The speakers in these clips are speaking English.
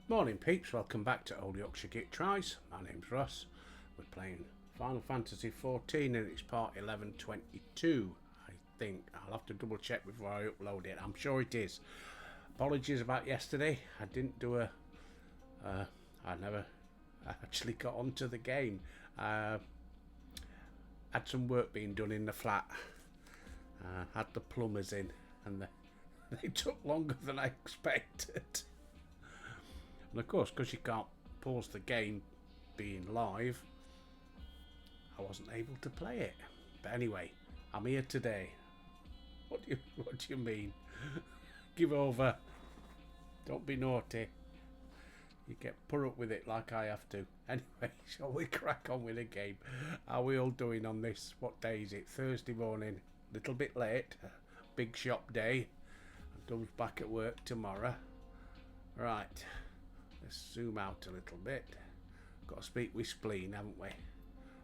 Morning peeps, welcome back to Old Yorkshire Git Tries. My name's Russ. We're playing Final Fantasy XIV and it's part 1122. I think I'll have to double check before I upload it. I'm sure it is. Apologies about yesterday. I didn't do I never actually got onto the game. Had some work being done in the flat. Had the plumbers in and they took longer than I expected. And of course, because you can't pause the game being live, I wasn't able to play it. But anyway, I'm here today. What do you mean? Give over. Don't be naughty. You get put up with it like I have to. Anyway, shall we crack on with the game? How are we all doing on this? What day is it? Thursday morning. Little bit late. Big shop day. Dove's back at work tomorrow. Right. Let's zoom out a little bit. Got to speak with Spleen, haven't we?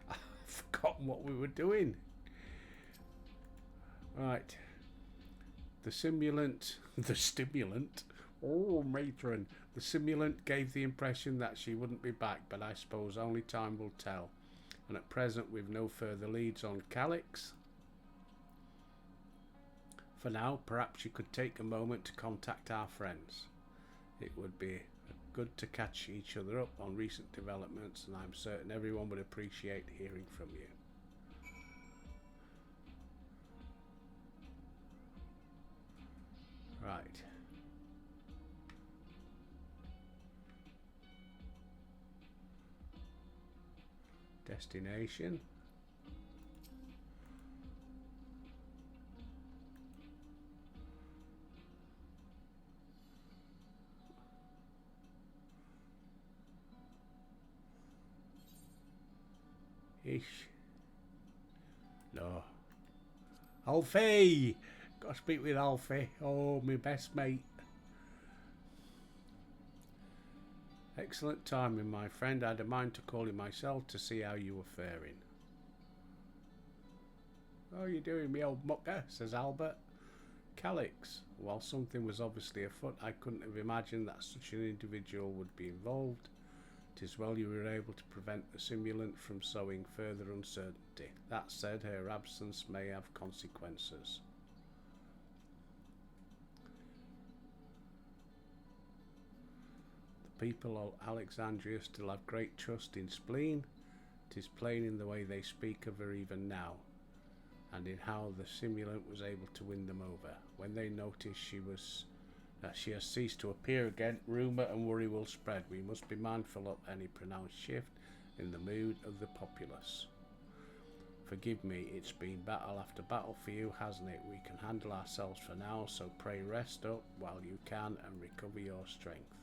I've forgotten what we were doing. Right. The stimulant. Oh, matron. The simulant gave the impression that she wouldn't be back, but I suppose only time will tell. And at present, we've no further leads on Calyx. For now, perhaps you could take a moment to contact our friends. It would be good to catch each other up on recent developments, and I'm certain everyone would appreciate hearing from you. Right. Destination. Ish. No. Alfie! Gotta speak with Alfie. Oh, my best mate. Excellent timing, my friend. I had a mind to call you myself to see how you were faring. How are you doing, me old mucker? Says Albert. Calyx. While something was obviously afoot, I couldn't have imagined that such an individual would be involved. 'Tis well you were able to prevent the simulant from sowing further uncertainty. That said, her absence may have consequences. The people of Alexandria still have great trust in Spleen. 'Tis plain in the way they speak of her even now, and in how the simulant was able to win them over. When they notice that she has ceased to appear again, rumour and worry will spread. We must be mindful of any pronounced shift in the mood of the populace. Forgive me, it's been battle after battle for you, hasn't it? We can handle ourselves for now, so pray rest up while you can and recover your strength.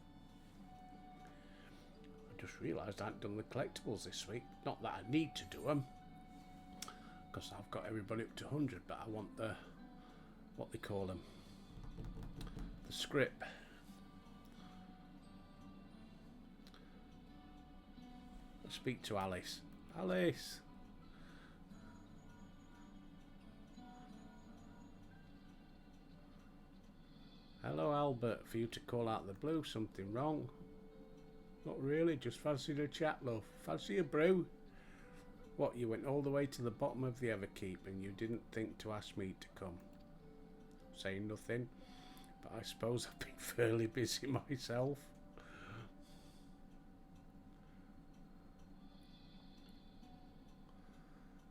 I just realised I hadn't done the collectibles this week. Not that I need to do them, because I've got everybody up to 100, but I want the, what they call them, the script. Let's speak to Alice. Alice! Hello, Albert. For you to call out the blue, something wrong? Not really, just fancied a chat, love. Fancy a brew? What, you went all the way to the bottom of the Everkeep and you didn't think to ask me to come? Saying nothing, but I suppose I've been fairly busy myself.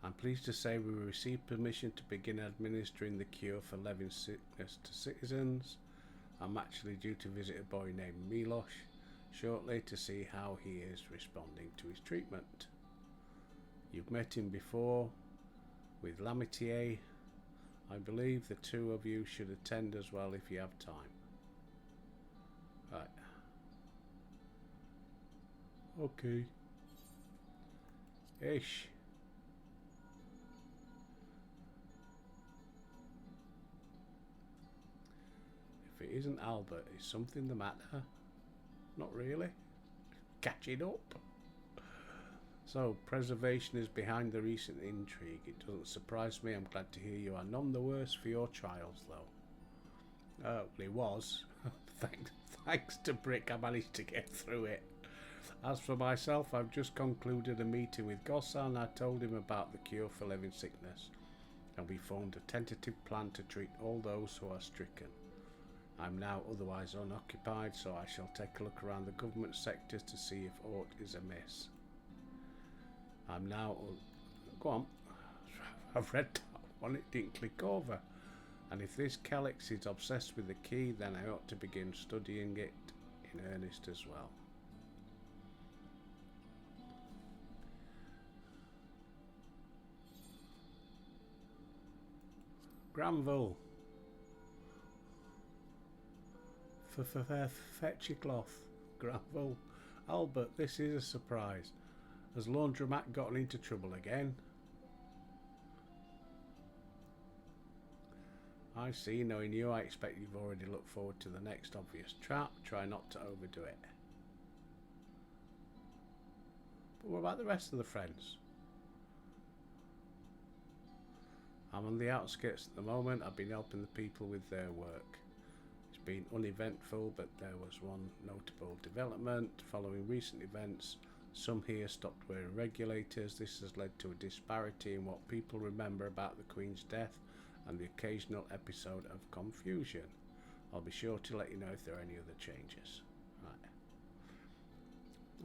I'm pleased to say we received permission to begin administering the cure for Levin's sickness to citizens. I'm actually due to visit a boy named Milos shortly to see how he is responding to his treatment. You've met him before with Lamitier. I believe the two of you should attend as well if you have time. Right. Okay. Ish. If it isn't Albert, is something the matter? Not really. Catching up. So, preservation is behind the recent intrigue. It doesn't surprise me. I'm glad to hear you are none the worse for your trials, though. Well, he was. Thanks to Brick, I managed to get through it. As for myself, I've just concluded a meeting with Gossan. I told him about the cure for living sickness, and we formed a tentative plan to treat all those who are stricken. I'm now otherwise unoccupied, so I shall take a look around the government sectors to see if aught is amiss. I'm now... Go on. I've read that one, it didn't click over. And if this Calyx is obsessed with the key, then I ought to begin studying it in earnest as well. Granville. Fetch your cloth. Granville. Albert, this is a surprise. Has Laundromat gotten into trouble again? I see. Knowing you, I expect you've already looked forward to the next obvious trap. Try not to overdo it. But what about the rest of the friends? I'm on the outskirts at the moment. I've been helping the people with their work. It's been uneventful, but there was one notable development. Following recent events, some here stopped wearing regulators. This has led to a disparity in what people remember about the Queen's death and the occasional episode of confusion. I'll be sure to let you know if there are any other changes. Right.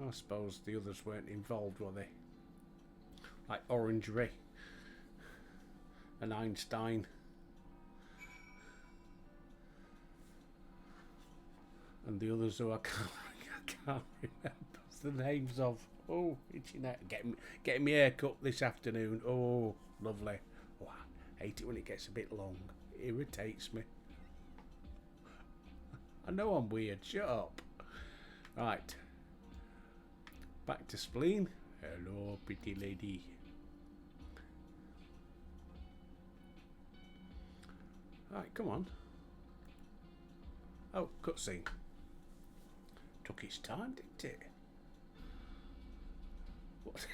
I suppose the others weren't involved, were they? Like Orangery and Einstein and the others who I can't remember the names of. Oh, itchy neck. Getting my hair cut this afternoon. Oh, lovely. Oh, I hate it when it gets a bit long. It irritates me. I know I'm weird. Shut up. Right. Back to Spleen. Hello, pretty lady. Right, come on. Oh, cutscene. Took its time, didn't it? What?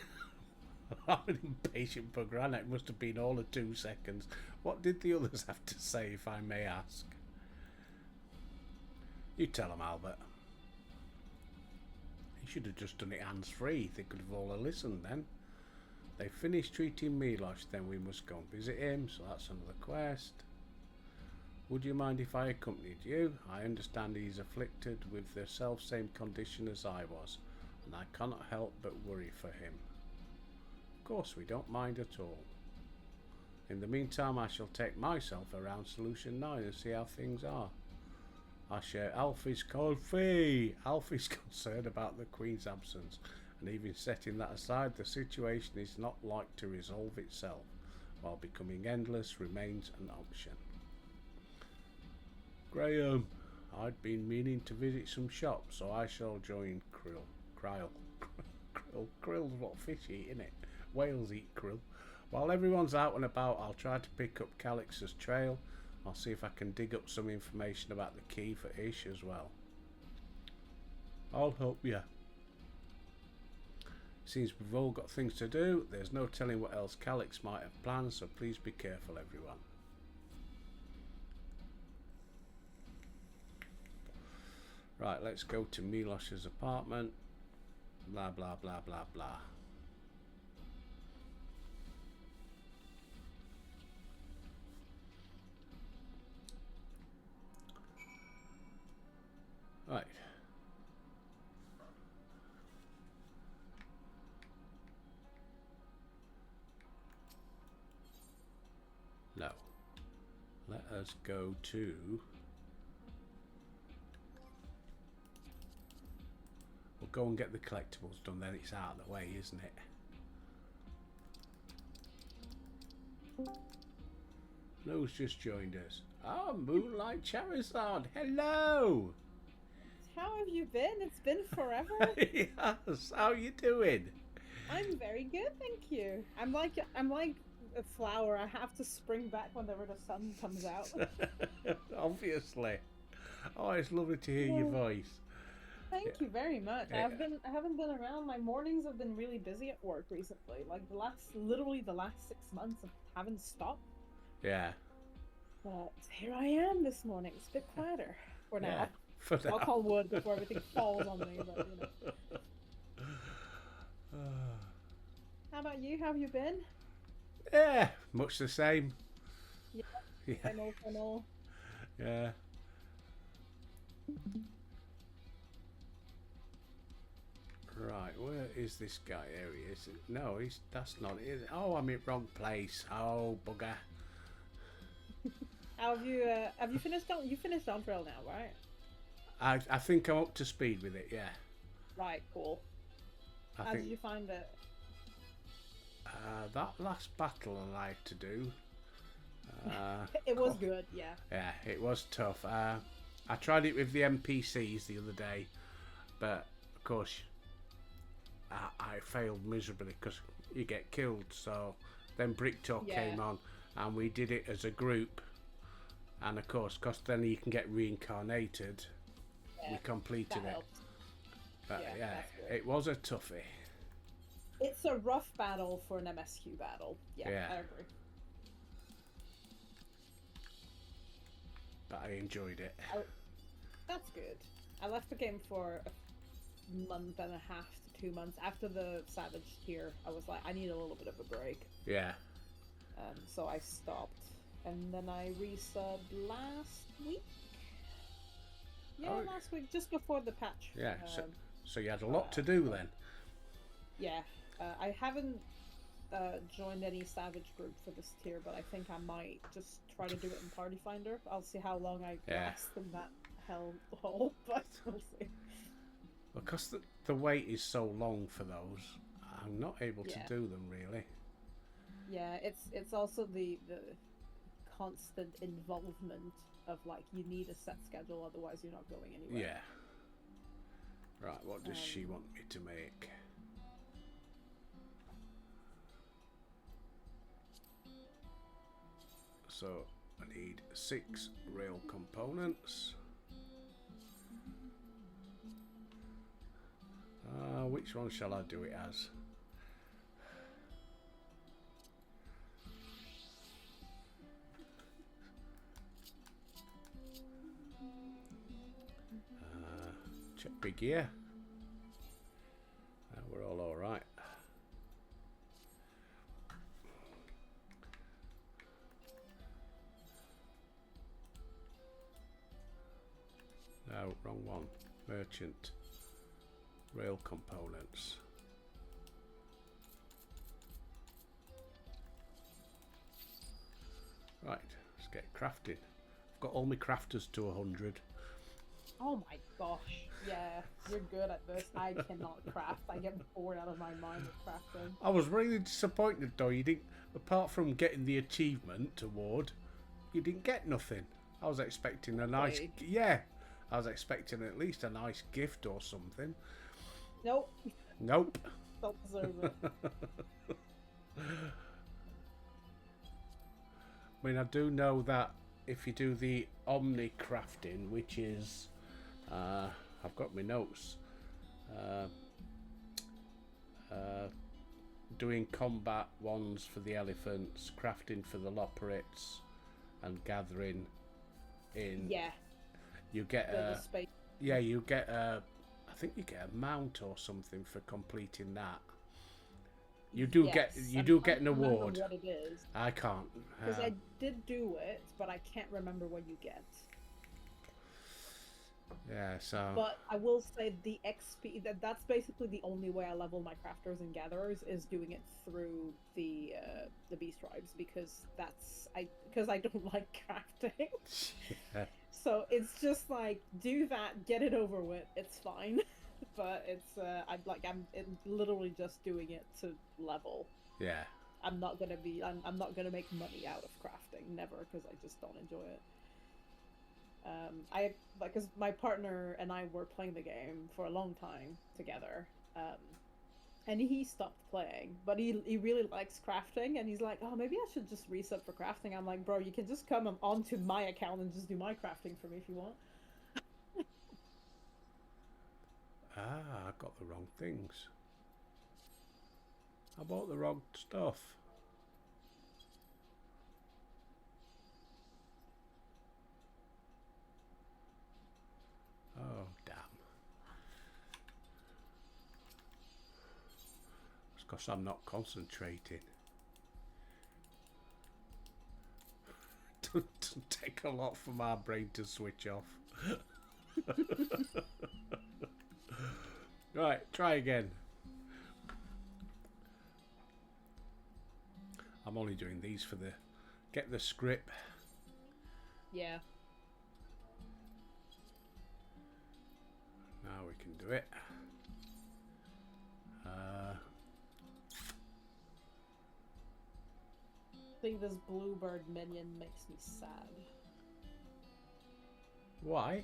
I'm an impatient bugger, and it must have been all of 2 seconds. What did the others have to say, if I may ask? You tell them, Albert. You should have just done it hands-free. They could have all listened then. They finished treating Milos, then we must go and visit him, so that's another quest. Would you mind if I accompanied you? I understand he's afflicted with the self-same condition as I was, and I cannot help but worry for him. Of course, we don't mind at all. In the meantime, I shall take myself around Solution 9 and see how things are. I share Alfie's concern about the Queen's absence, and even setting that aside, the situation is not like to resolve itself, while becoming endless remains an option. Graham, I'd been meaning to visit some shops, so I shall join Krill. Krill's what fish eat, innit? Whales eat krill. While everyone's out and about, I'll try to pick up Calyx's trail. I'll see if I can dig up some information about the key for Ish as well. I'll help you. Seems we've all got things to do. There's no telling what else Calyx might have planned, so please be careful, everyone. Right, let's go to Milos's apartment. Blah, blah, blah, blah, blah. Right. No. Let us go to... We'll go and get the collectibles done, then it's out of the way, isn't it? Who's just joined us? Ah, Moonlight Charizard, hello! How have you been? It's been forever. Yes, how you doing? I'm very good, thank you. I'm like a flower. I have to spring back whenever the sun comes out. Obviously. Oh, it's lovely to hear your voice. Thank you very much. I haven't been around. My mornings have been really busy at work recently. Like literally the last 6 months haven't stopped. Yeah. But here I am this morning. It's a bit quieter for now. For now. I'll call wood before everything falls on me, but you know. How about you? How have you been? Yeah, much the same. Yeah. Yeah. I know. Yeah. Right, where is this guy? Here he is. No, that's not it. Is it? Oh, I'm in wrong place. Oh, bugger. How have you finished on Dawntrail now, right? I think I'm up to speed with it. Yeah. Right, cool. How did you find it? That last battle I had to do. It was good, yeah. Yeah, it was tough. I tried it with the NPCs the other day, but of course I failed miserably because you get killed. So then Brick Talk came on, and we did it as a group. And of course, because then you can get reincarnated, we completed it. Helped. But yeah, it was a toughie. It's a rough battle for an MSQ battle. Yeah, I agree. But I enjoyed it. That's good. I left the game for a month and a half to 2 months. After the Savage tier, I was like, I need a little bit of a break. Yeah. So I stopped. And then I resubbed last week? Yeah, last week, just before the patch. Yeah, so you had a lot to do then. Yeah. I haven't joined any Savage group for this tier, but I think I might just try to do it in Party Finder. I'll see how long I last in that hellhole, but we'll see. Because the wait is so long for those, I'm not able to do them really. Yeah, it's also the constant involvement of like you need a set schedule, otherwise you're not going anywhere. Yeah. Right, what does she want me to make? So I need 6 rail components. Which one shall I do it as? Check big gear. We're all right. No, wrong one. Merchant. Rail components. Right, let's get crafting. I've got all my crafters to 100. Oh my gosh. Yeah, you're good at this. I cannot craft. I get bored out of my mind with crafting. I was really disappointed though. You didn't, apart from getting the achievement award, you didn't get nothing. I was expecting a nice, I was expecting at least a nice gift or something. Nope. Nope. Don't deserve it. I mean, I do know that if you do the Omni crafting, which is, I've got my notes, doing combat ones for the elephants, crafting for the Loporrits, and gathering in. Yeah. You get you get a, I think you get a mount or something for completing that. You do get an award. What it is. I can't. Because I did do it, but I can't remember what you get. Yeah, so. But I will say the XP that's basically the only way I level my crafters and gatherers is doing it through the beast tribes because I don't like crafting. Yeah. So it's just like do that, get it over with. It's fine. But it's I'm literally just doing it to level. Yeah. I'm not gonna make money out of crafting, never, because I just don't enjoy it. Because my partner and I were playing the game for a long time together, and he stopped playing, but he really likes crafting, and he's like, oh, maybe I should just resub for crafting. I'm like, bro, you can just come onto my account and just do my crafting for me if you want. I got the wrong things. I bought the wrong stuff. Because I'm not concentrating. Doesn't take a lot for my brain to switch off. Right, try again. I'm only doing these for the get the script. Yeah. Now we can do it. I think this bluebird minion makes me sad. Why?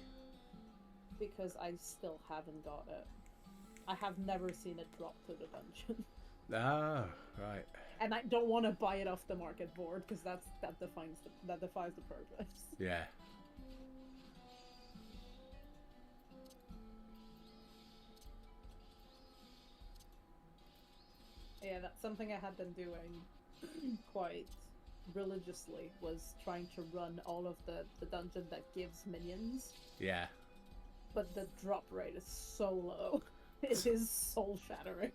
Because I still haven't got it. I have never seen it drop to the dungeon. Ah, right. And I don't want to buy it off the market board because that defies the purpose. Yeah. Yeah, that's something I had been doing quite religiously, was trying to run all of the dungeon that gives minions. Yeah. But the drop rate is so low. It is soul shattering.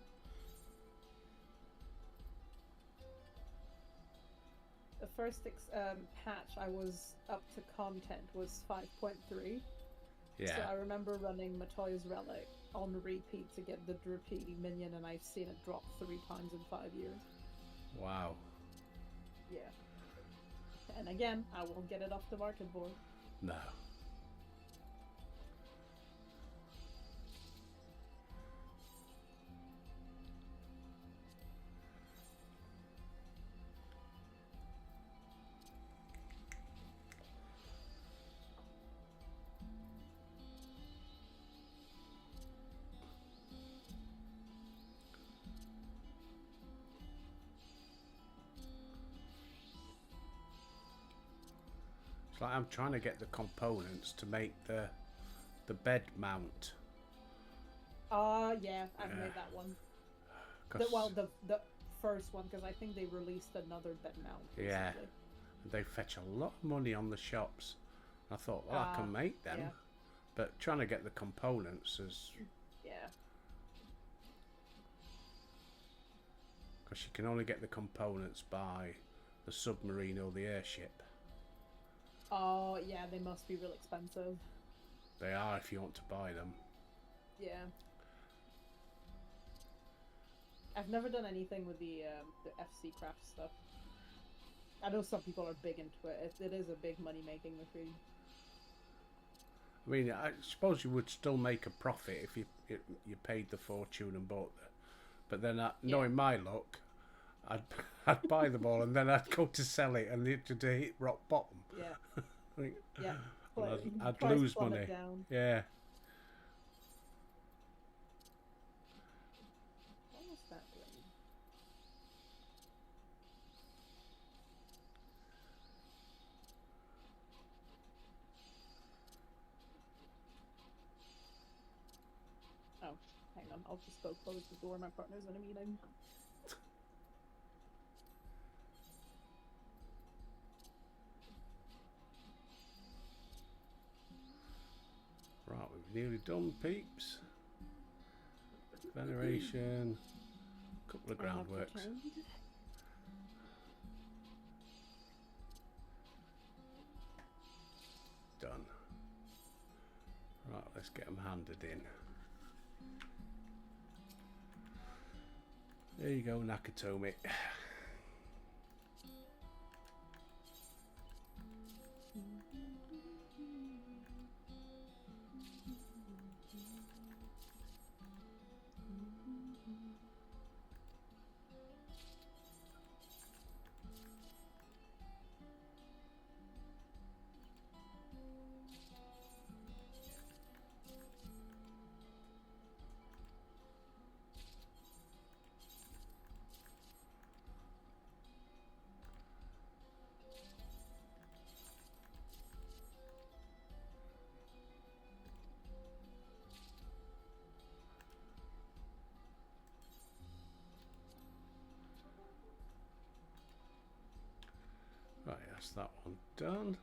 The first patch I was up to content was 5.3. Yeah. So I remember running Matoya's Relic on repeat to get the Drupee minion, and I've seen it drop 3 times in 5 years. Wow. Yeah. And again, I won't get it off the market board. No. It's like I'm trying to get the components to make the bed mount. Yeah, I've made that one. The first one, because I think they released another bed mount recently. Yeah. They fetch a lot of money on the shops. I thought, well, I can make them. Yeah. But trying to get the components is... Yeah. Because you can only get the components by the submarine or the airship. Oh, yeah, they must be real expensive. They are if you want to buy them. Yeah. I've never done anything with the FC craft stuff. I know some people are big into it. It is a big money-making machine. I mean, I suppose you would still make a profit if you paid the fortune and bought them. But then, knowing my luck, I'd buy them all and then I'd go to sell it and it'd hit rock bottom. Yeah. Think, Yeah. I'd lose money. Down. Yeah. What was that doing? Oh, hang on. I'll just go close the door. My partner's in a meeting. Right, we've nearly done, peeps. Veneration. Couple of groundworks. Done. Right, let's get them handed in. There you go, Nakatomi. Right, that's that one done.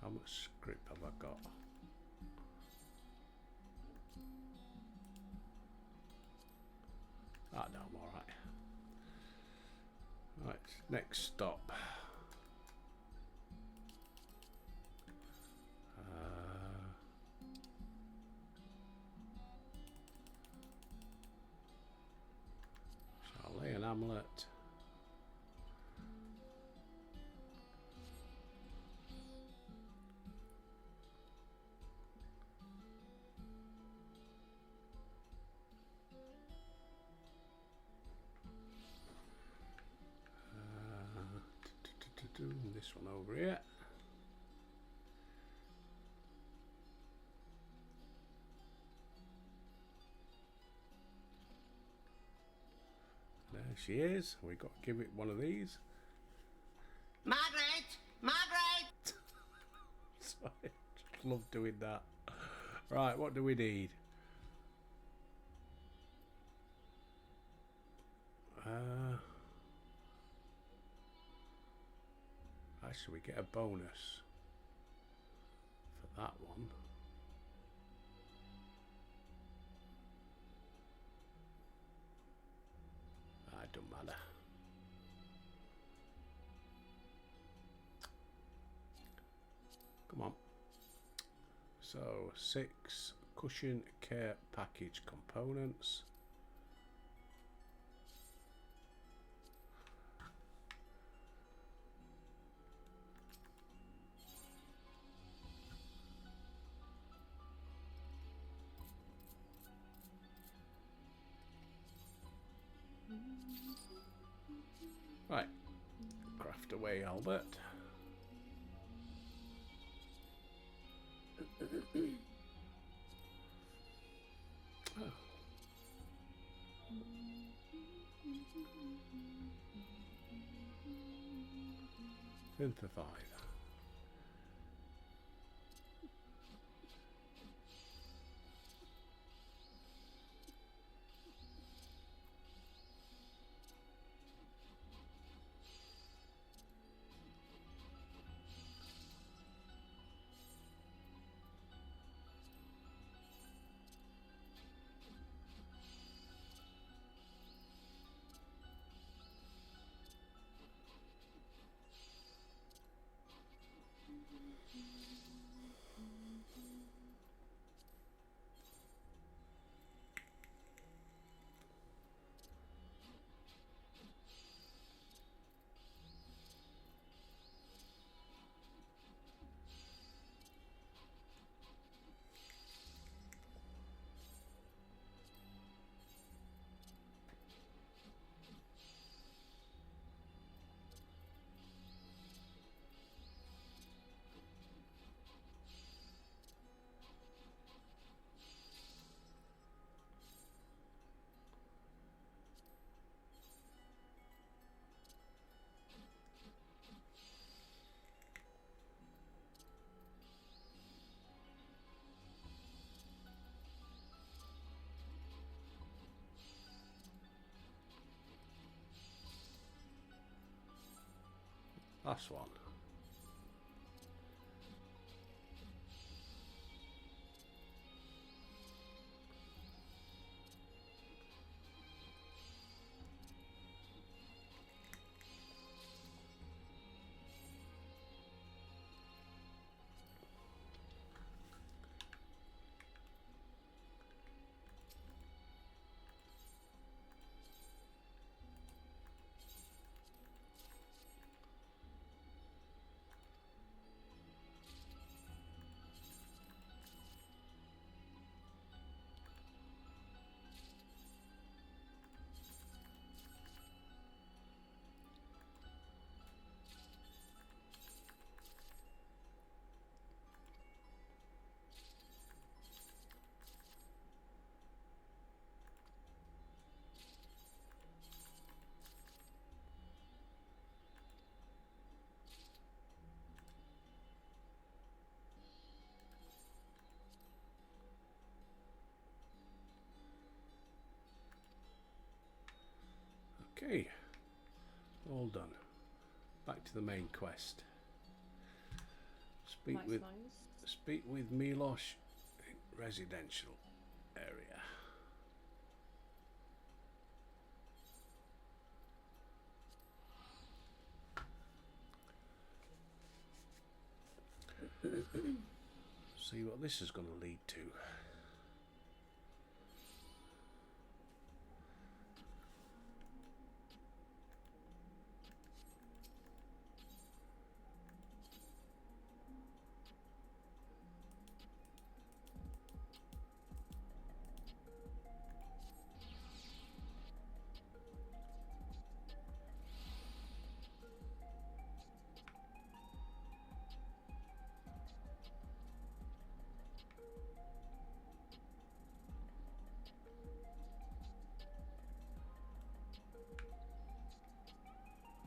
How much script have I got? Right, next stop. Charlatan Hamlet. This one over here. There she is. We got to give it one of these. Margaret! Margaret! Sorry, just love doing that. Right, what do we need? Actually, we get a bonus for that one. It don't matter. Come on. So 6 cushion care package components. Right, craft away, Albert. Oh. Synthesizer. Last one. Okay, all done. Back to the main quest. Speak with Milos in residential area. See what this is going to lead to.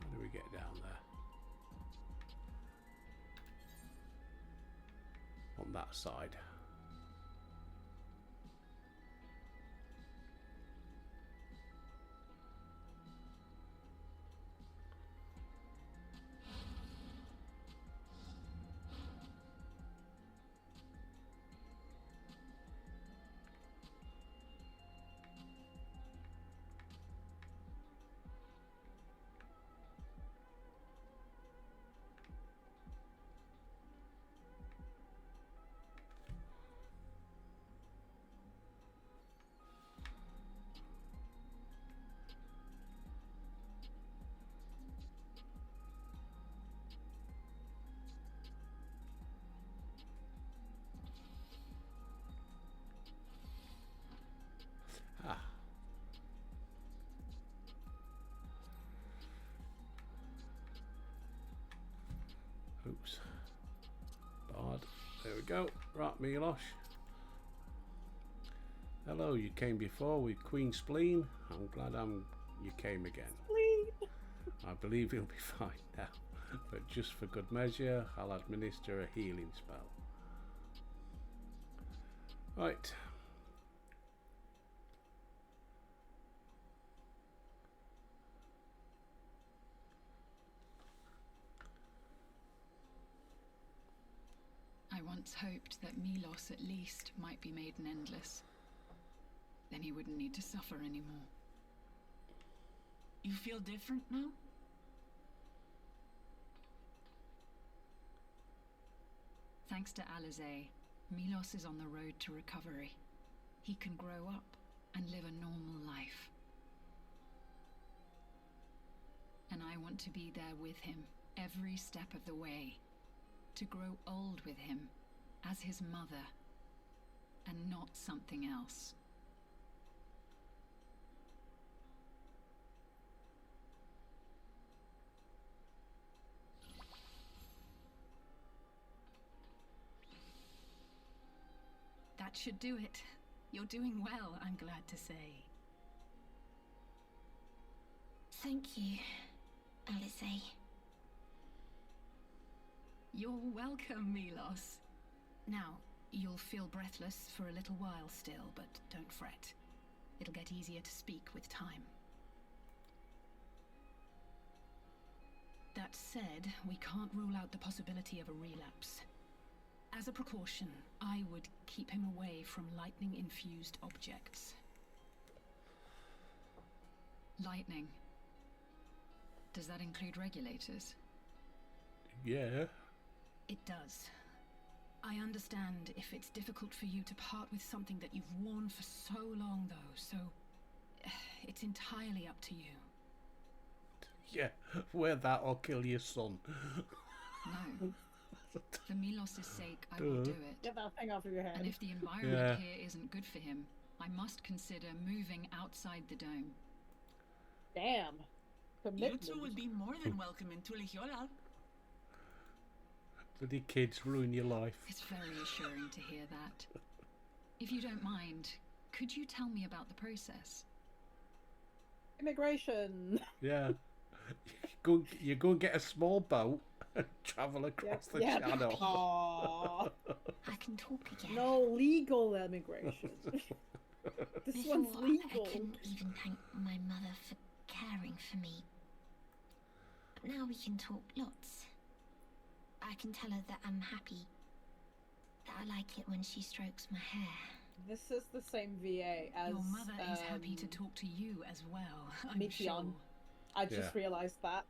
How do we get down there? On that side. Ah. Oops. Bard. There we go. Right, Milosh. Hello, you came before with Queen Spleen. I'm glad you came again. Please. I believe you'll be fine now. But just for good measure, I'll administer a healing spell. Right. I once hoped that Milos at least might be made an endless. Then he wouldn't need to suffer anymore. You feel different now? Thanks to Alizé, Milos is on the road to recovery. He can grow up and live a normal life. And I want to be there with him every step of the way. To grow old with him as his mother and not something else. That should do it. You're doing well, I'm glad to say. Thank you, Alizé. You're welcome, Milos. Now, you'll feel breathless for a little while still, but don't fret. It'll get easier to speak with time. That said, we can't rule out the possibility of a relapse. As a precaution, I would keep him away from lightning-infused objects. Lightning. Does that include regulators? Yeah. It does. I understand if it's difficult for you to part with something that you've worn for so long, though, so it's entirely up to you. Yeah, wear that or kill your son. No. For Milos' sake, I will do it. Get that thing off of your head. And if the environment here isn't good for him, I must consider moving outside the dome. Damn. You Commitment. two will be more than welcome in Tulijola. Bloody kids ruin your life. It's very assuring to hear that. If you don't mind, could you tell me about the process? Immigration. Yeah. You go and get a small boat and travel across the channel. Aww. I can talk again. No legal immigration. This Before, one's legal. I couldn't even thank my mother for caring for me. But now we can talk lots. I can tell her that I'm happy. That I like it when she strokes my hair. This is the same VA as Your mother is happy to talk to you as well, I'm Michion. sure. I just realized that.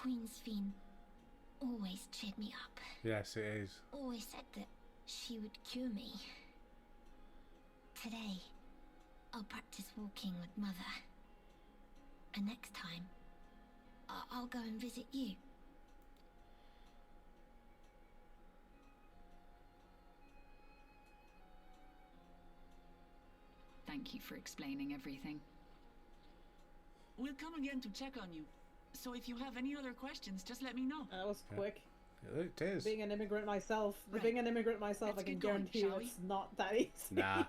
Queen's Fiend always cheered me up. Yes, it is. Always said that she would cure me. Today, I'll practice walking with Mother. And next time, I'll go and visit you. Thank you for explaining everything. We'll come again to check on you. So if you have any other questions, just let me know. That was quick. It is. Being an immigrant myself, Right. being an immigrant myself, Let's I can get going, guarantee shall it's not that easy. Nah.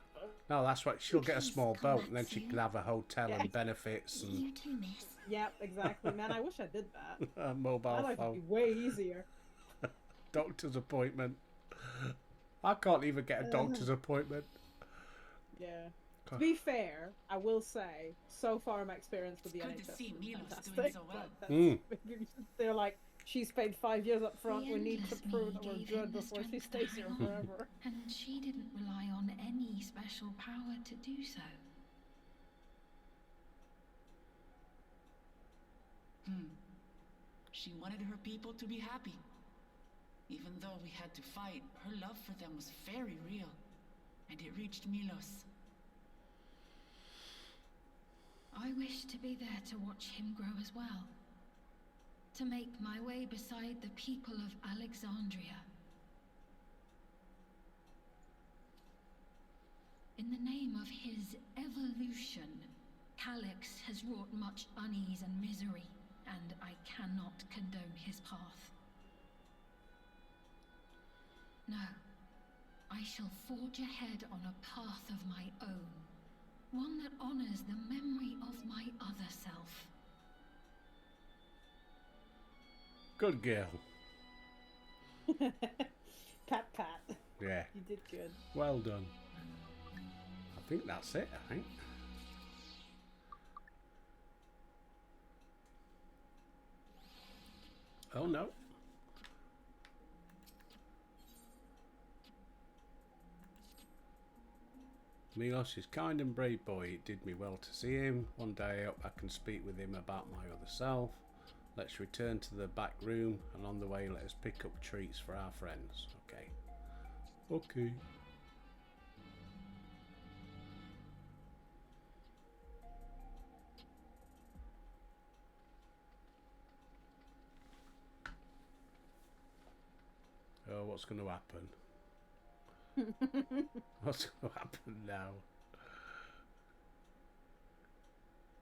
No, that's right. She'll get a Please small come boat back and then she soon. can have a hotel Yeah. and benefits and You too, miss. Yep, exactly. Man, I wish I did that. a My mobile life would be phone, way easier. doctor's appointment. I can't even get a doctor's appointment. Yeah. To be fair, I will say, so far my experience with the It's good to NHS see is Milos fantastic. doing so well. but that's- They're like, she's paid 5 years up front. The We need to endless prove me that we're gave good him the before she strength to stays here hang on. forever. And she didn't rely on any special power to do so. She wanted her people to be happy. Even though we had to fight, her love for them was very real. And it reached Milos. I wish to be there to watch him grow as well. To make my way beside the people of Alexandria. In the name of his evolution, Calyx has wrought much unease and misery, and I cannot condone his path. No, I shall forge ahead on a path of my own, one that honors the memory of my other self. Good girl. Pat pat. Yeah. You did good. Well done. I think that's it, I think. Oh no. Milos is kind and brave boy. It did me well to see him. One day I hope I can speak with him about my other self. Let's return to the back room, and on the way let us pick up treats for our friends. Okay. Okay. Oh, what's going to happen? What's going to happen now?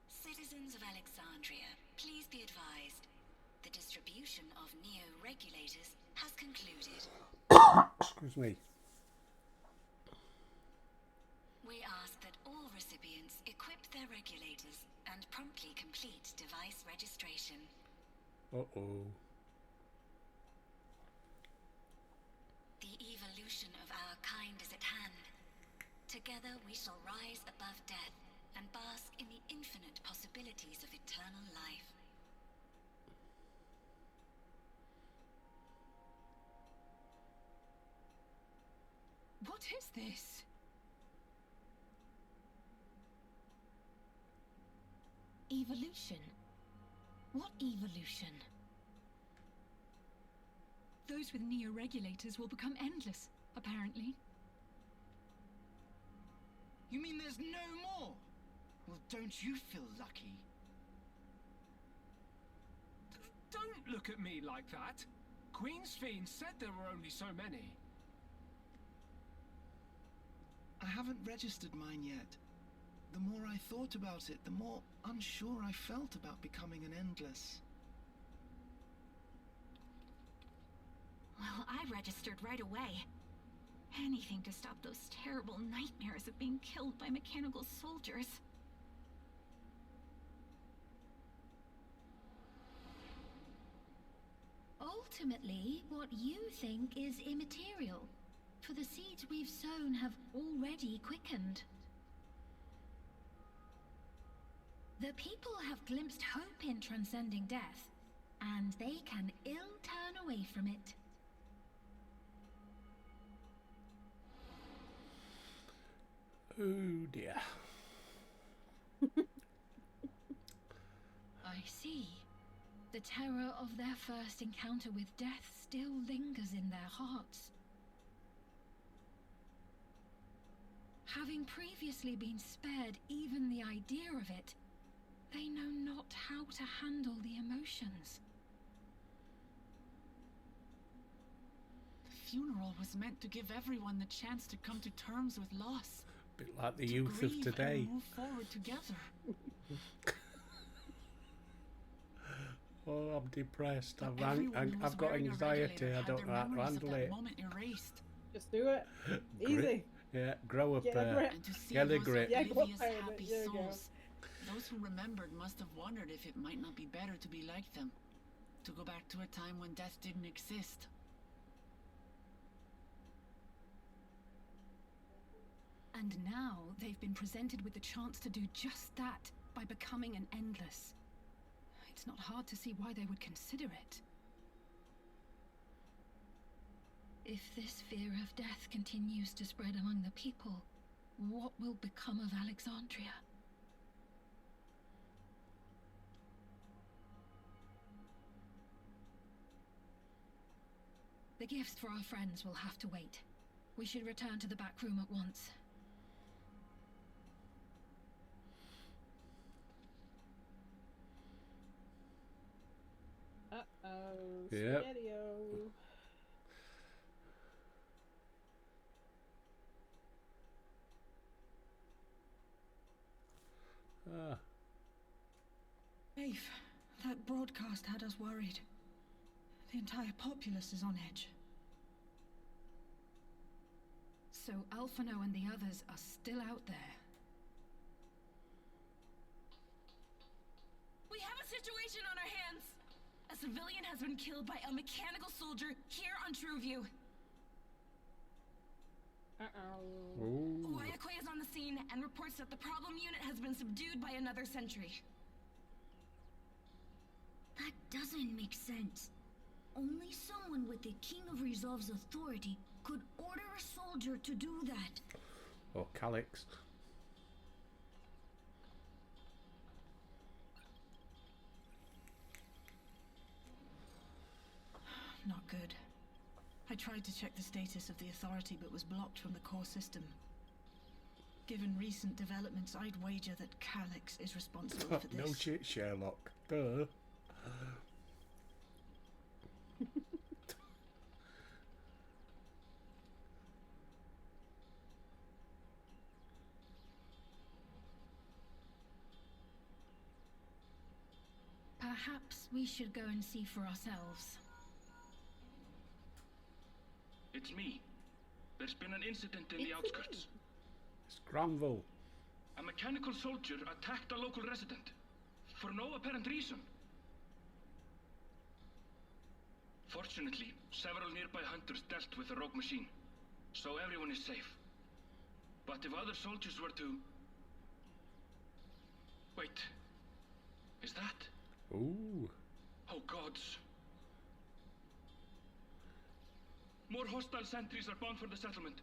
Citizens of Alexandria, please be advised. The distribution of neo-regulators has concluded. Excuse me. We ask that all recipients equip their regulators and promptly complete device registration. Uh-oh. The evolution of our kind is at hand. Together we shall rise above death and bask in the infinite possibilities of eternal life. What is this? Evolution? What evolution? Those with neo-regulators will become endless, apparently. You mean there's no more? Well, don't you feel lucky? Don't look at me like that. Queen's Fiend said there were only so many. I haven't registered mine yet. The more I thought about it, the more unsure I felt about becoming an Endless. Well, I registered right away. Anything to stop those terrible nightmares of being killed by mechanical soldiers. Ultimately, what you think is immaterial, for the seeds we've sown have already quickened. The people have glimpsed hope in transcending death, and they can ill turn away from it. Oh dear. I see. The terror of their first encounter with death still lingers in their hearts. Having previously been spared even the idea of it, they know not how to handle the emotions. The funeral was meant to give everyone the chance to come to terms with loss. Bit like the to youth of grieve today. And move forward together. Oh, I'm depressed. But I've everyone who was got wearing a anxiety. regulator I had don't their know how to memories of handle that it. moment erased. Just do it. Grit. Easy. Yeah, grow up. Get a grip. And to see Get a those grip. Yeah, go oblivious, ahead, happy there you go. souls, those who remembered must have wondered if it might not be better to be like them, to go back to a time when death didn't exist. And now they've been presented with the chance to do just that by becoming an Endless. It's not hard to see why they would consider it. If this fear of death continues to spread among the people, what will become of Alexandria? The gifts for our friends will have to wait. We should return to the back room at once. Uh-oh. Yep. Spaghetti-o. Ah, Rafe, that broadcast had us worried. The entire populace is on edge. So Alphino and the others are still out there. We have a situation on our hands! A civilian has been killed by a mechanical soldier here on Trueview. Uh-oh. ooh. Wayakwe is on the scene and reports that the problem unit has been subdued by another sentry. That doesn't make sense. Only someone with the King of Resolve's authority could order a soldier to do that. Or Calyx. Not good. I tried to check the status of the authority but was blocked from the core system. Given recent developments, I'd wager that Calyx is responsible for this. No shit, Sherlock. Duh. Perhaps we should go and see for ourselves. It's me. There's been an incident in the outskirts. It's Granville. A mechanical soldier attacked a local resident. For no apparent reason. Fortunately, several nearby hunters dealt with the rogue machine. So everyone is safe. But if other soldiers were to... Wait. Is that... Ooh. Oh gods. More hostile sentries are bound for the settlement.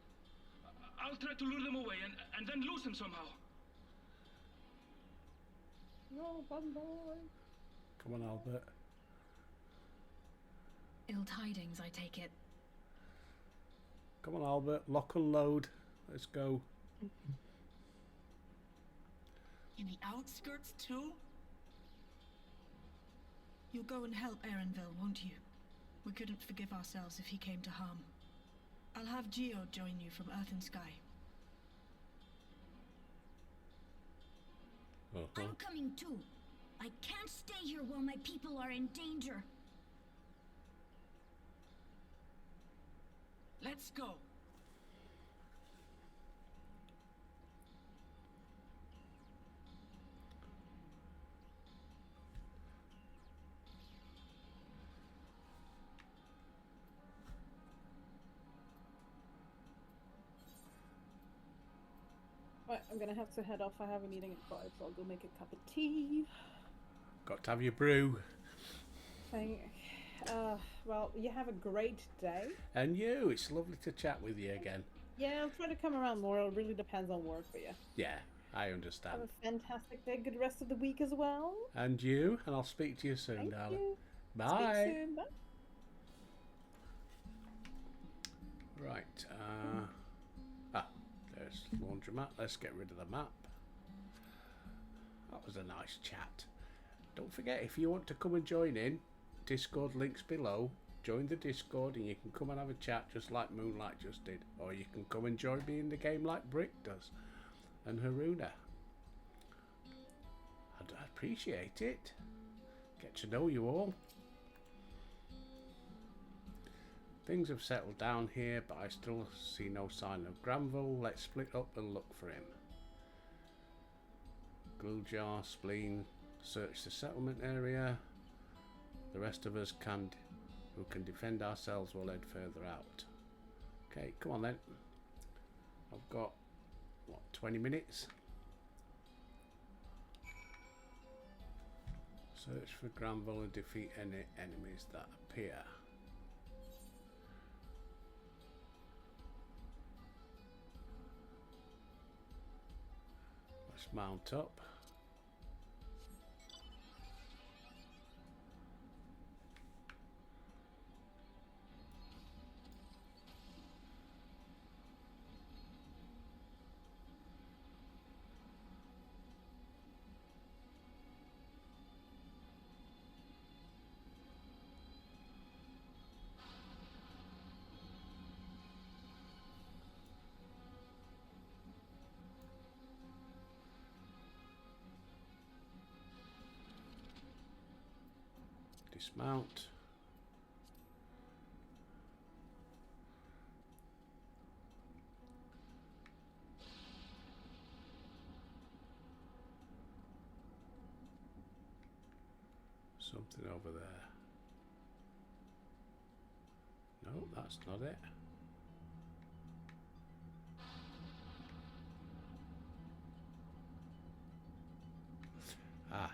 I'll try to lure them away and then lose them somehow. No, bun boy. Come on, Albert. Ill tidings, I take it. Come on, Albert. Lock and load. Let's go. In the outskirts too? You'll go and help Erenville, won't you? We couldn't forgive ourselves if he came to harm. I'll have Geo join you from Earth and Sky. I'm coming too. I can't stay here while my people are in danger. Let's go. Right, I'm gonna have to head off. I have a meeting at 5, so I'll go make a cup of tea. Got to have your brew. Well, you have a great day. And you. It's lovely to chat with you again. Yeah, I'll try to come around more. It really depends on work for you. Yeah. I Have understand. a fantastic day. Good rest of the week as well. And you, and I'll speak to you soon, Thank darling. you. Bye. Speak soon. Bye. Right. There's laundromat. Let's get rid of the map. That was a nice chat. Don't forget, if you want to come and join in, Discord links below. Join the Discord and you can come and have a chat just like Moonlight just did. Or you can come and join me in the game like Brick does. And Haruna. I'd appreciate it. Get to know you all. Things have settled down here, but I still see no sign of Granville. Let's split up and look for him. Gluljar, Spleen, search the settlement area. The rest of us who can defend ourselves will head further out. Okay, come on then. I've got, what, 20 minutes? Search for Granville and defeat any enemies that appear. Let's mount up. Dismount. Something over there. No, that's not it. Ah.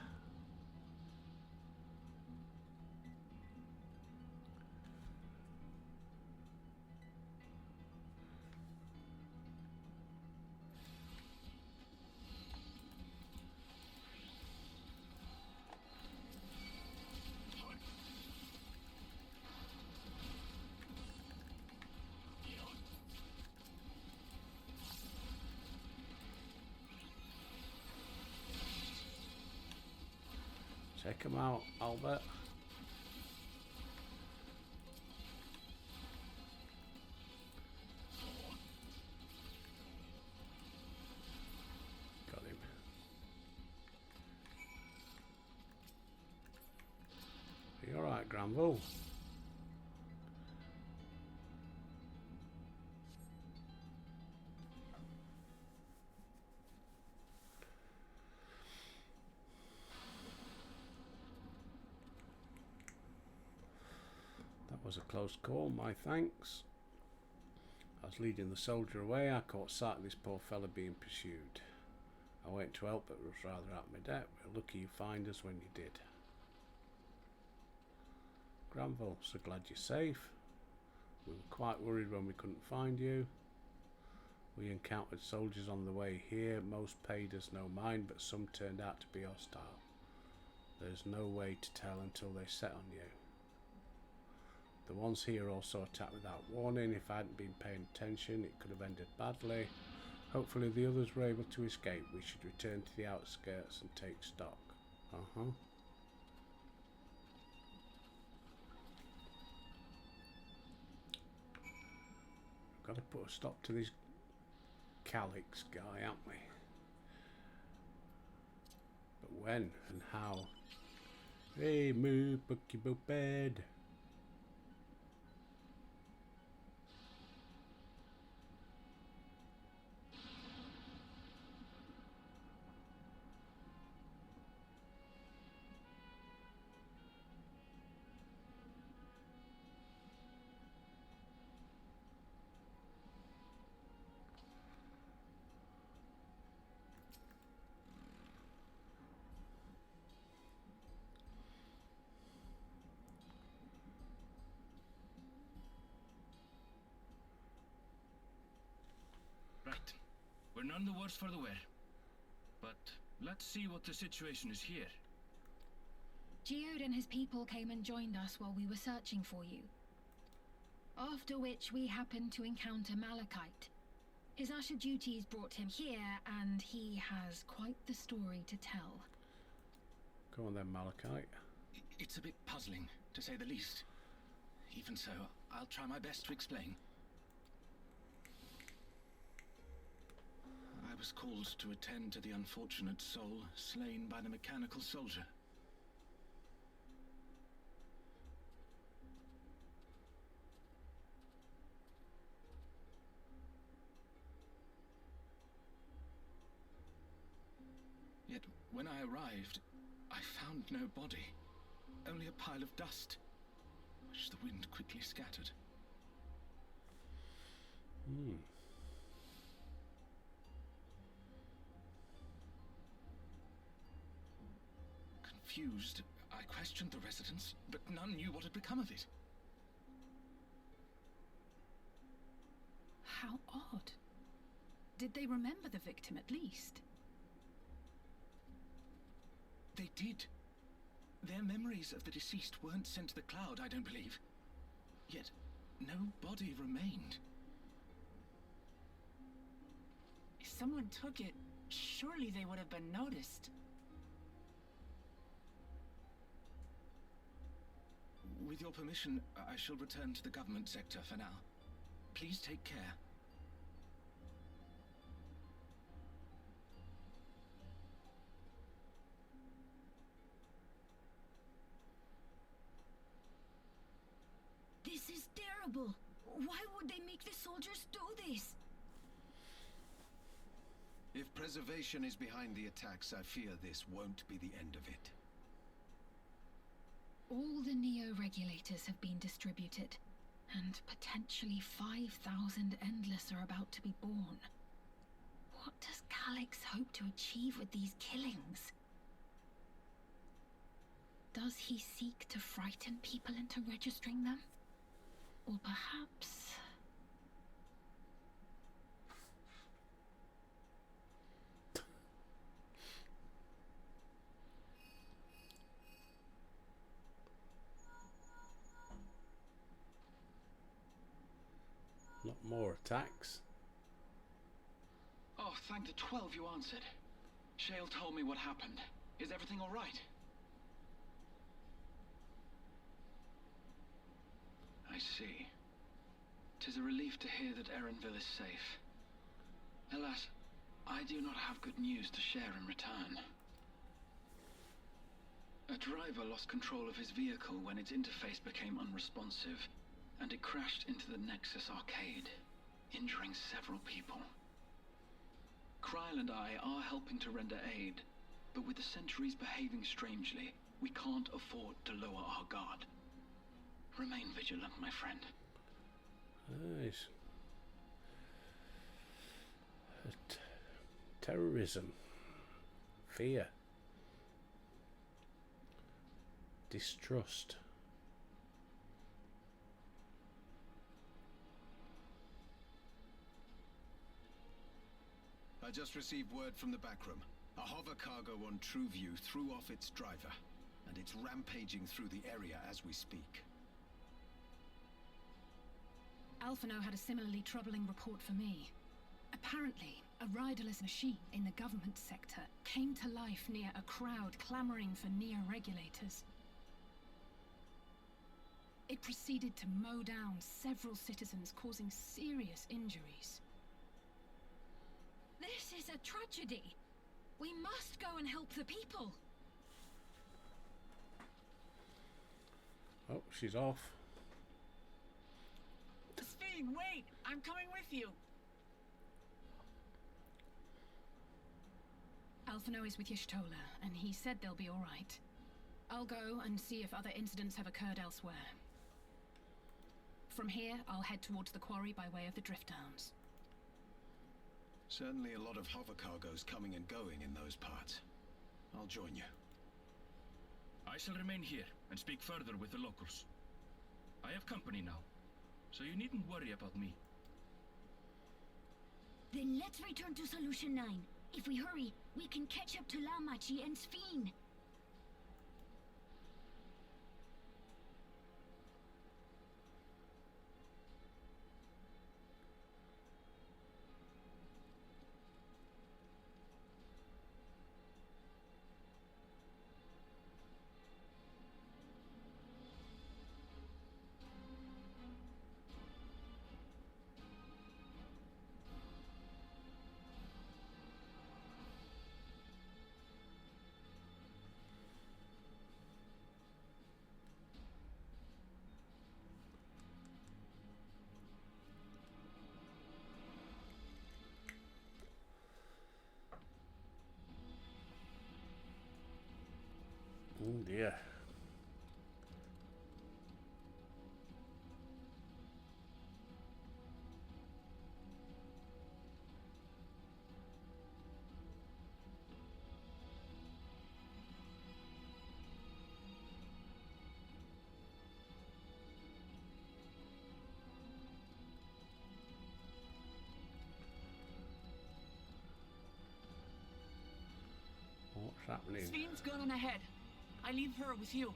Check him out, Albert. Got him. Are you alright, Granville? Was a close call, my thanks. I was leading the soldier away. I caught sight of this poor fella being pursued. I went to help, but was rather out of my depth. We're lucky you find us when you did. Granville, so glad you're safe. We were quite worried when we couldn't find you. We encountered soldiers on the way here. Most paid us no mind, but some turned out to be hostile. There's no way to tell until they set on you. The ones here also attacked without warning. If I hadn't been paying attention, it could have ended badly. Hopefully the others were able to escape. We should return to the outskirts and take stock. Got to put a stop to this Calyx guy, haven't we? But when and how? Hey, moo, bookie, boop, bed. Right. We're none the worse for the wear. But let's see what the situation is here. Geode and his people came and joined us while we were searching for you. After which we happened to encounter Malachite. His Usher duties brought him here, and he has quite the story to tell. Go on then, Malachite. It's a bit puzzling, to say the least. Even so, I'll try my best to explain. I was called to attend to the unfortunate soul slain by the mechanical soldier. Yet, when I arrived, I found no body. Only a pile of dust, which the wind quickly scattered. Confused, I questioned the residents, but none knew what had become of it. How odd. Did they remember the victim at least? They did. Their memories of the deceased weren't sent to the cloud, I don't believe. Yet, no body remained. If someone took it, surely they would have been noticed. With your permission, I shall return to the government sector for now. Please take care. This is terrible. Why would they make the soldiers do this? If preservation is behind the attacks, I fear this won't be the end of it. All the Neo-regulators have been distributed, and potentially 5,000 Endless are about to be born. What does Calyx hope to achieve with these killings? Does he seek to frighten people into registering them? Or perhaps... Not more attacks. Oh, thank the 12 you answered. Shale told me what happened. Is everything all right? I see. 'Tis a relief to hear that Erenville is safe. Alas, I do not have good news to share in return. A driver lost control of his vehicle when its interface became unresponsive, and it crashed into the Nexus arcade, injuring several people. Kryl and I are helping to render aid, but with the Sentries behaving strangely, we can't afford to lower our guard. Remain vigilant, my friend. Nice. Terrorism. Fear. Distrust. I just received word from the backroom. A hover cargo on TrueView threw off its driver, and it's rampaging through the area as we speak. Alphino had a similarly troubling report for me. Apparently, a riderless machine in the government sector came to life near a crowd clamoring for Neo-regulators. It proceeded to mow down several citizens, causing serious injuries. This is a tragedy. We must go and help the people. Oh, she's off. Sphene, wait! I'm coming with you! Alphino is with Y'shtola, and he said they'll be alright. I'll go and see if other incidents have occurred elsewhere. From here, I'll head towards the quarry by way of the Drift Downs. Certainly a lot of hover cargoes coming and going in those parts. I'll join you. I shall remain here and speak further with the locals. I have company now, so you needn't worry about me. Then let's return to Solution 9. If we hurry, we can catch up to Lamachi and Sphene. Oh dear. What's happening? Sphene's gone ahead. I leave her with you.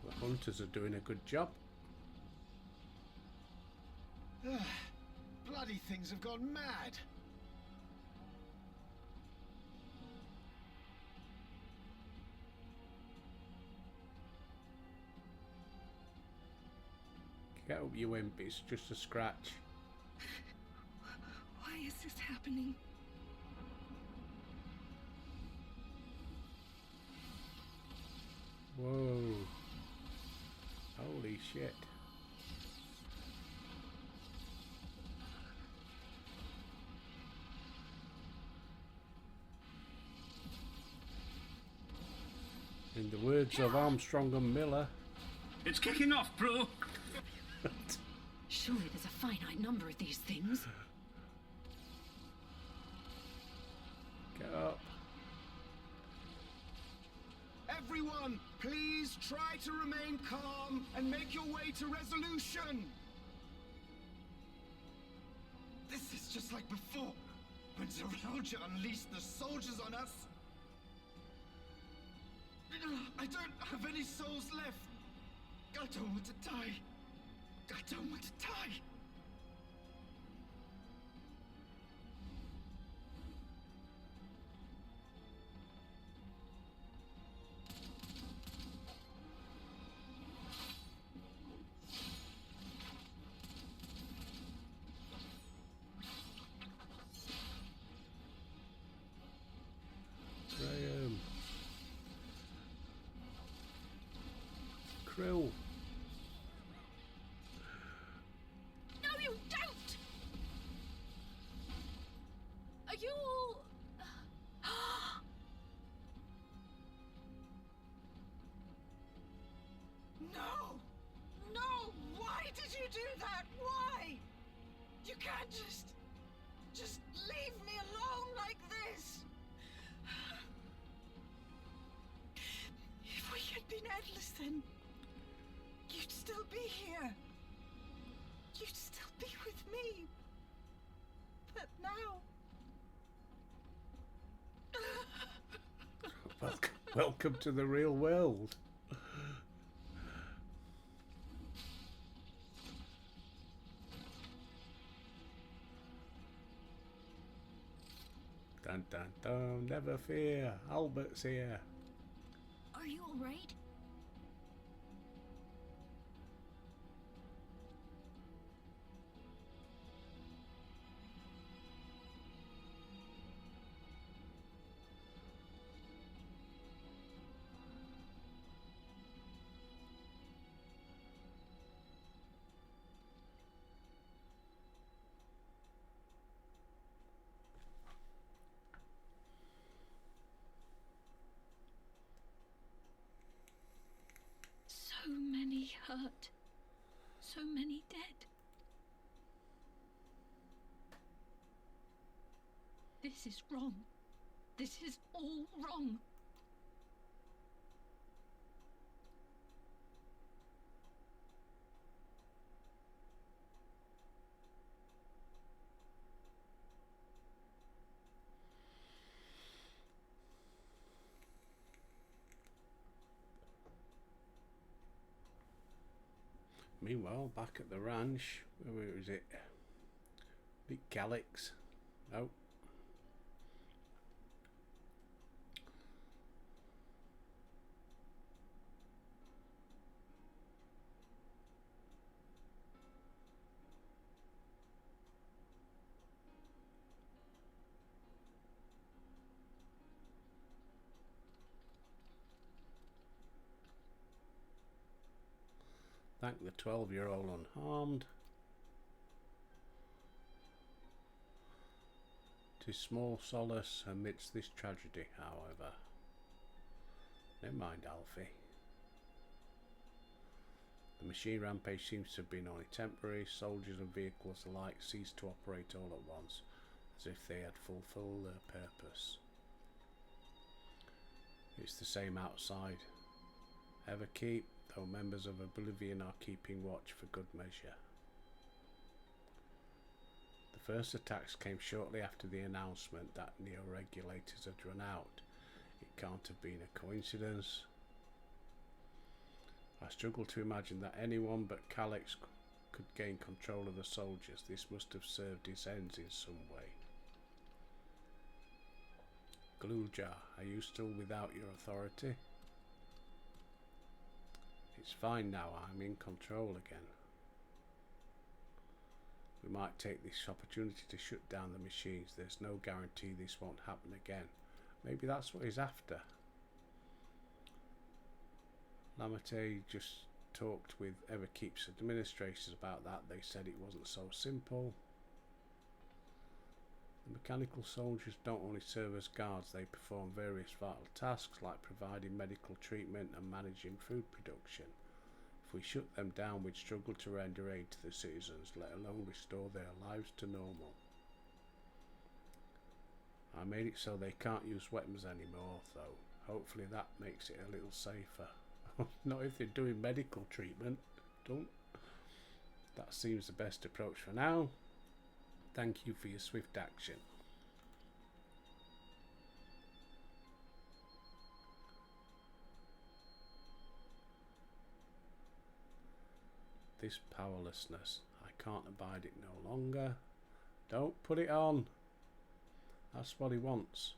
The hunters are doing a good job. Bloody things have gone mad. Get up, you imp, it's just a scratch. Why is this happening? Whoa. Holy shit. In the words of Armstrong and Miller, it's kicking off, bro. Surely there's a finite number of these things. Get up. Everyone, please try to remain calm and make your way to resolution. This is just like before, when Zeralja unleashed the soldiers on us. I don't have any souls left. I don't want to die. I don't want to die. Graham. Krill. No, you don't! Are you all... No! No! Why did you do that? Why? You can't just leave me alone like this! If we had been endless, then you'd still be here. You'd still be with me. But now... Welcome to the real world. Dun dun dun, never fear, Albert's here. Are you all right? so many dead. This is wrong. This is all wrong. Meanwhile, back at the ranch, where was it? Big Calyx. Oh. Thank the 12-year-old unharmed. 'Tis small solace amidst this tragedy, however. Never mind, Alfie. The machine rampage seems to have been only temporary. Soldiers and vehicles alike ceased to operate all at once, as if they had fulfilled their purpose. It's the same outside. Everkeep, though members of Oblivion are keeping watch for good measure. The first attacks came shortly after the announcement that neo-regulators had run out. It can't have been a coincidence. I struggle to imagine that anyone but Calyx could gain control of the soldiers. This must have served his ends in some way. Gloojar, are you still without your authority? It's fine now, I'm in control again. We might take this opportunity to shut down the machines. There's no guarantee this won't happen again. Maybe that's what he's after. Lamate just talked with Everkeep's administrators about that. They said it wasn't so simple. The mechanical soldiers don't only serve as guards, they perform various vital tasks like providing medical treatment and managing food production. If we shut them down, we'd struggle to render aid to the citizens, let alone restore their lives to normal. I made it so they can't use weapons anymore, though. Hopefully that makes it a little safer. Not if they're doing medical treatment. Don't. That seems the best approach for now. Thank you for your swift action. This powerlessness, I can't abide it no longer. Don't put it on. That's what he wants.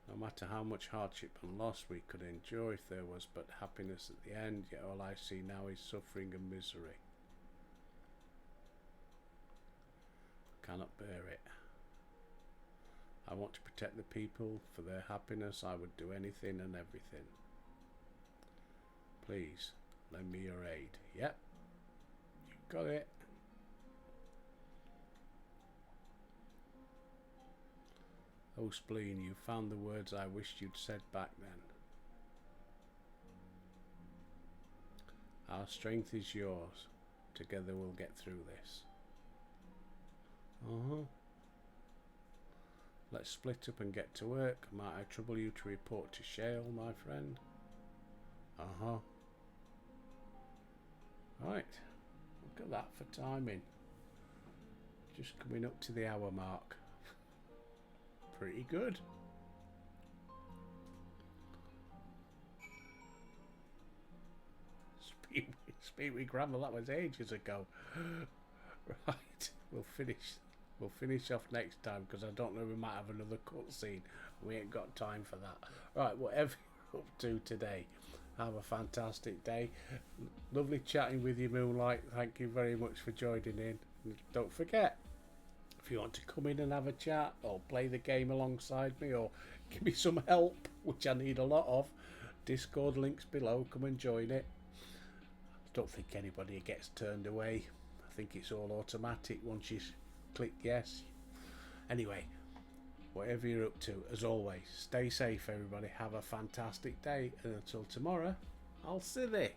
No matter how much hardship and loss we could endure if there was but happiness at the end, yet all I see now is suffering and misery. Cannot bear it. I want to protect the people. For their happiness I would do anything and everything. Please, lend me your aid. Yep, you got it. Oh Spleen, you found the words I wished you'd said back then. Our strength is yours. Together we'll get through this. Let's split up and get to work. Might I trouble you to report to Shale, my friend? Right. Look at that for timing. Just coming up to the hour mark. Pretty good. Speak with grammar, that was ages ago. Right, we'll finish off next time because I don't know, we might have another cutscene. We ain't got time for that. Right, whatever you're up to today, have a fantastic day. Lovely chatting with you, Moonlight. Thank you very much for joining in. And don't forget, if you want to come in and have a chat or play the game alongside me or give me some help, which I need a lot of, Discord links below. Come and join it. I don't think anybody gets turned away. I think it's all automatic once you click yes. Anyway, whatever you're up to, as always, stay safe everybody. Have a fantastic day, and until tomorrow, I'll see thee.